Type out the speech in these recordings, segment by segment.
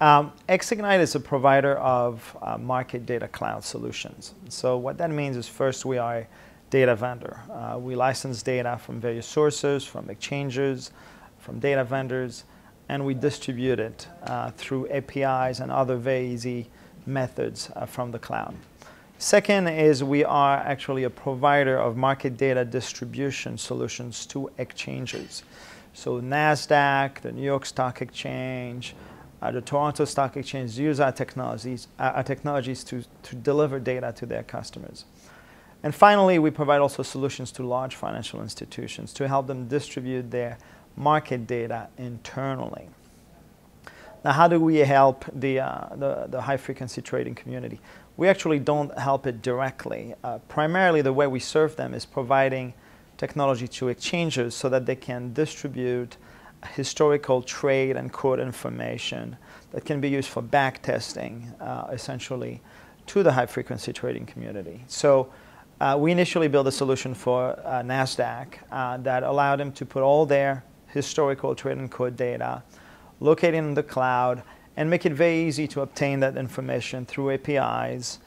Xignite is a provider of market data cloud solutions. So what that means is, first, we are a data vendor. We license data from various sources, from exchanges, from data vendors, and we distribute it through APIs and other very easy methods from the cloud. Second is, we are actually a provider of market data distribution solutions to exchanges. So NASDAQ, the New York Stock Exchange, the Toronto Stock Exchange use our technologies to deliver data to their customers. And finally, we provide also solutions to large financial institutions to help them distribute their market data internally. Now, how do we help the high-frequency trading community? We actually don't help it directly. Primarily, the way we serve them is providing technology to exchanges so that they can distribute historical trade and quote information that can be used for back testing, essentially, to the high-frequency trading community. So we initially built a solution for NASDAQ that allowed them to put all their historical trade and quote data, locate it in the cloud, and make it very easy to obtain that information through APIs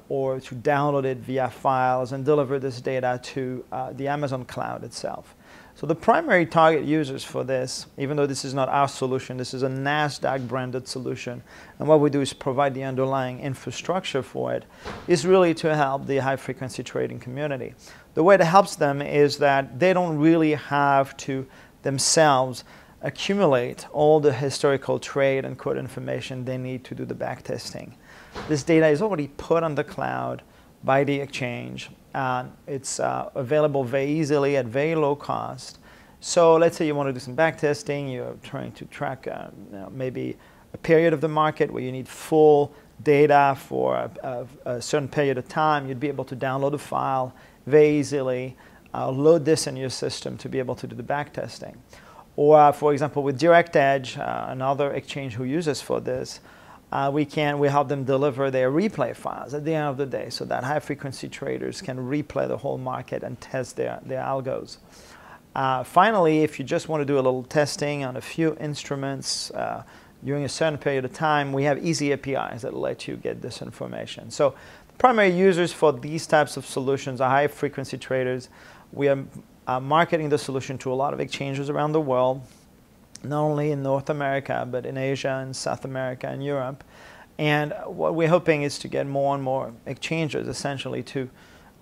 or to download it via files and deliver this data to the Amazon cloud itself. So the primary target users for this, even though this is not our solution, this is a NASDAQ branded solution, and what we do is provide the underlying infrastructure for it, is really to help the high frequency trading community. The way it helps them is that they don't really have to themselves accumulate all the historical trade and quote information they need to do the back testing. This data is already put on the cloud by the exchange. It's available very easily at very low cost. So let's say you want to do some back testing, you're trying to track maybe a period of the market where you need full data for a certain period of time. You'd be able to download a file very easily, load this in your system to be able to do the back testing. Or for example, with Direct Edge, another exchange who uses for this, we help them deliver their replay files at the end of the day so that high-frequency traders can replay the whole market and test their algos. Finally, if you just want to do a little testing on a few instruments during a certain period of time, we have easy APIs that let you get this information. So the primary users for these types of solutions are high-frequency traders. We are marketing the solution to a lot of exchanges around the world, not only in North America, but in Asia and South America and Europe. And what we're hoping is to get more and more exchanges, essentially, to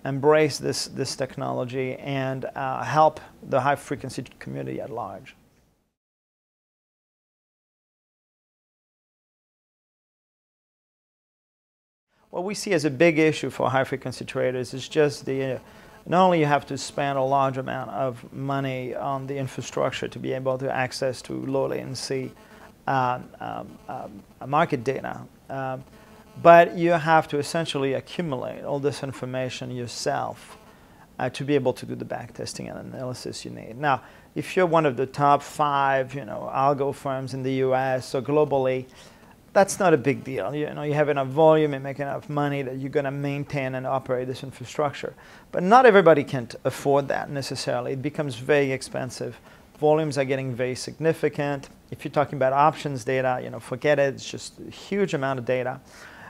embrace this technology and help the high-frequency community at large. What we see as a big issue for high-frequency traders is just not only you have to spend a large amount of money on the infrastructure to be able to access to low latency market data, but you have to essentially accumulate all this information yourself to be able to do the back testing and analysis you need. Now, if you're one of the top 5, algo firms in the US or globally, that's not a big deal. You have enough volume and make enough money that you're going to maintain and operate this infrastructure. But not everybody can afford that necessarily. It becomes very expensive. Volumes are getting very significant. If you're talking about options data, forget it. It's just a huge amount of data.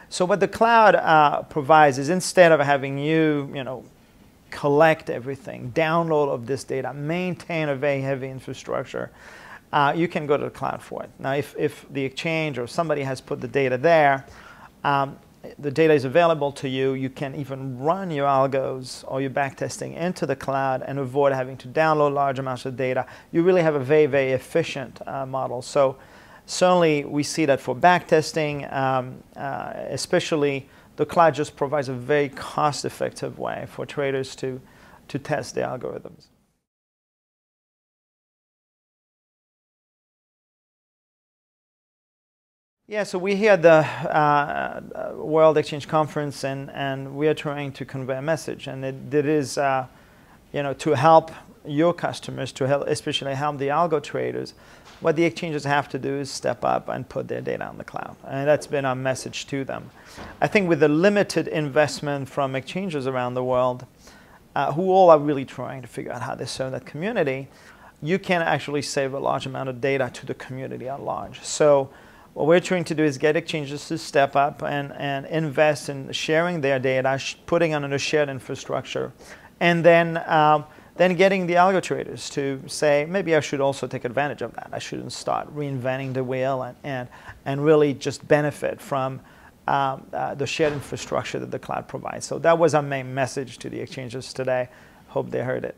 So what the cloud provides is, instead of having you, collect everything, download of this data, maintain a very heavy infrastructure, you can go to the cloud for it. Now, if the exchange or somebody has put the data there, the data is available to you. You can even run your algos or your backtesting into the cloud and avoid having to download large amounts of data. You really have a very, very efficient model. So certainly, we see that for backtesting, especially, the cloud just provides a very cost-effective way for traders to test their algorithms. Yeah, so we're here at the World Exchange Conference, and we are trying to convey a message, and it is, to help your customers, especially help the algo traders. What the exchanges have to do is step up and put their data on the cloud, and that's been our message to them. I think with the limited investment from exchanges around the world, who all are really trying to figure out how they serve that community, you can actually save a large amount of data to the community at large. So what we're trying to do is get exchanges to step up and invest in sharing their data, putting on a shared infrastructure, and then getting the algo traders to say, maybe I should also take advantage of that. I shouldn't start reinventing the wheel and really just benefit from the shared infrastructure that the cloud provides. So that was our main message to the exchanges today. Hope they heard it.